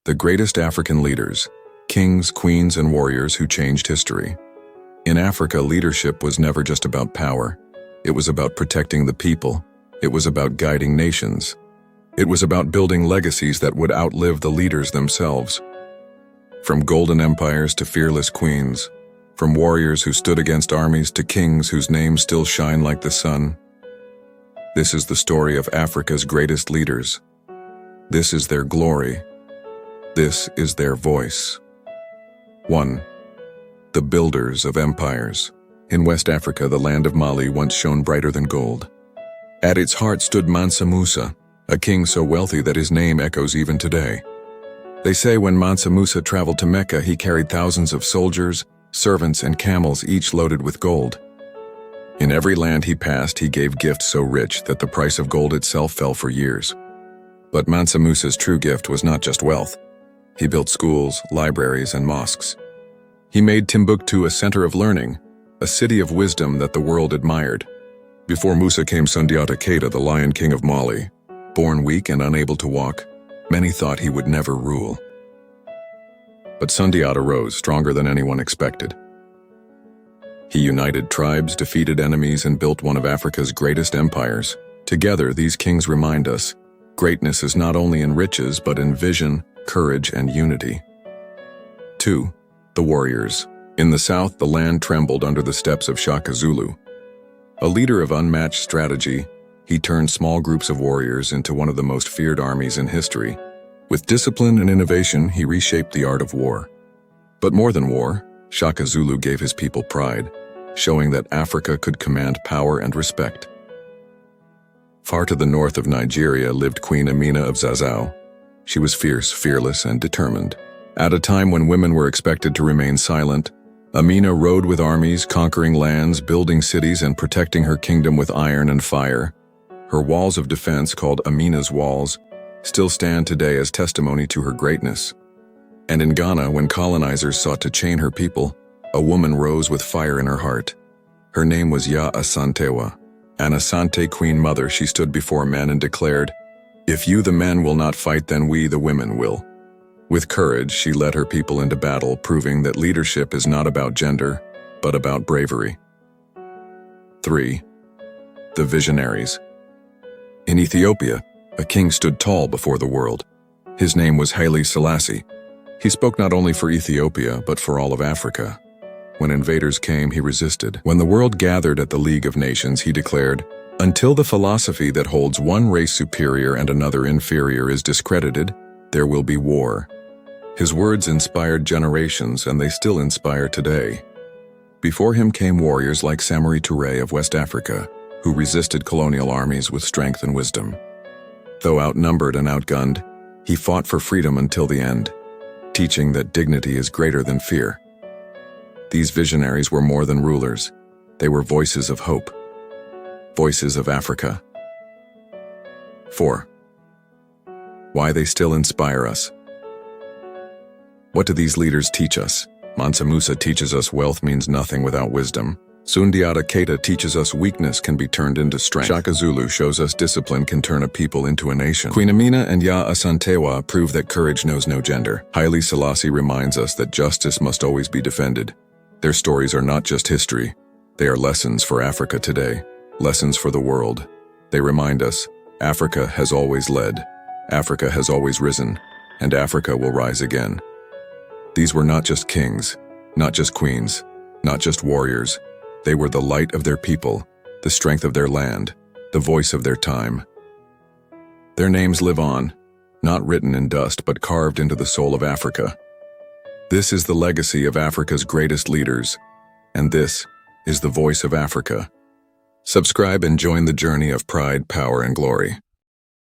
The greatest African leaders, kings, queens, and warriors who changed history. In Africa, leadership was never just about power. It was about protecting the people. It was about guiding nations. It was about building legacies that would outlive the leaders themselves. From golden empires to fearless queens, from warriors who stood against armies to kings whose names still shine like the sun. This is the story of Africa's greatest leaders. This is their glory. This is their voice. 1. The builders of empires. In West Africa, the land of Mali once shone brighter than gold. At its heart stood Mansa Musa, a king so wealthy that his name echoes even today. They say when Mansa Musa traveled to Mecca, he carried thousands of soldiers, servants, and camels, each loaded with gold. In every land he passed, he gave gifts so rich that the price of gold itself fell for years. But Mansa Musa's true gift was not just wealth. He built schools, libraries, and mosques. He made Timbuktu a center of learning, a city of wisdom that the world admired. Before Musa came Sundiata Keita, the Lion King of Mali. Born weak and unable to walk, many thought he would never rule. But Sundiata rose stronger than anyone expected. He united tribes, defeated enemies, and built one of Africa's greatest empires. Together, these kings remind us, greatness is not only in riches, but in vision, courage, and unity. 2. The warriors. In the south, the land trembled under the steps of Shaka Zulu. A leader of unmatched strategy, he turned small groups of warriors into one of the most feared armies in history. With discipline and innovation, he reshaped the art of war. But more than war, Shaka Zulu gave his people pride, showing that Africa could command power and respect. Far to the north of Nigeria lived Queen Amina of Zazzau. She was fierce, fearless, and determined. At a time when women were expected to remain silent, Amina rode with armies, conquering lands, building cities, and protecting her kingdom with iron and fire. Her walls of defense, called Amina's Walls, still stand today as testimony to her greatness. And in Ghana, when colonizers sought to chain her people, a woman rose with fire in her heart. Her name was Ya Asantewa. An Asante Queen Mother, she stood before men and declared, "If you the men will not fight, then we the women will." With courage, she led her people into battle, proving that leadership is not about gender, but about bravery. 3. The visionaries. In Ethiopia, a king stood tall before the world. His name was Haile Selassie. He spoke not only for Ethiopia, but for all of Africa. When invaders came, he resisted. When the world gathered at the League of Nations, he declared, "Until the philosophy that holds one race superior and another inferior is discredited, there will be war." His words inspired generations, and they still inspire today. Before him came warriors like Samori Touré of West Africa, who resisted colonial armies with strength and wisdom. Though outnumbered and outgunned, he fought for freedom until the end, teaching that dignity is greater than fear. These visionaries were more than rulers. They were voices of hope. Voices of Africa. 4. Why they still inspire us. What do these leaders teach us? Mansa Musa teaches us wealth means nothing without wisdom. Sundiata Keita teaches us weakness can be turned into strength. Shaka Zulu shows us discipline can turn a people into a nation. Queen Amina and Ya Asantewa prove that courage knows no gender. Haile Selassie reminds us that justice must always be defended. Their stories are not just history. They are lessons for Africa today, lessons for the world. They remind us, Africa has always led, Africa has always risen, and Africa will rise again. These were not just kings, not just queens, not just warriors. They were the light of their people, the strength of their land, the voice of their time. Their names live on, not written in dust but carved into the soul of Africa. This is the legacy of Africa's greatest leaders, and this is the voice of Africa. Subscribe and join the journey of pride, power, and glory.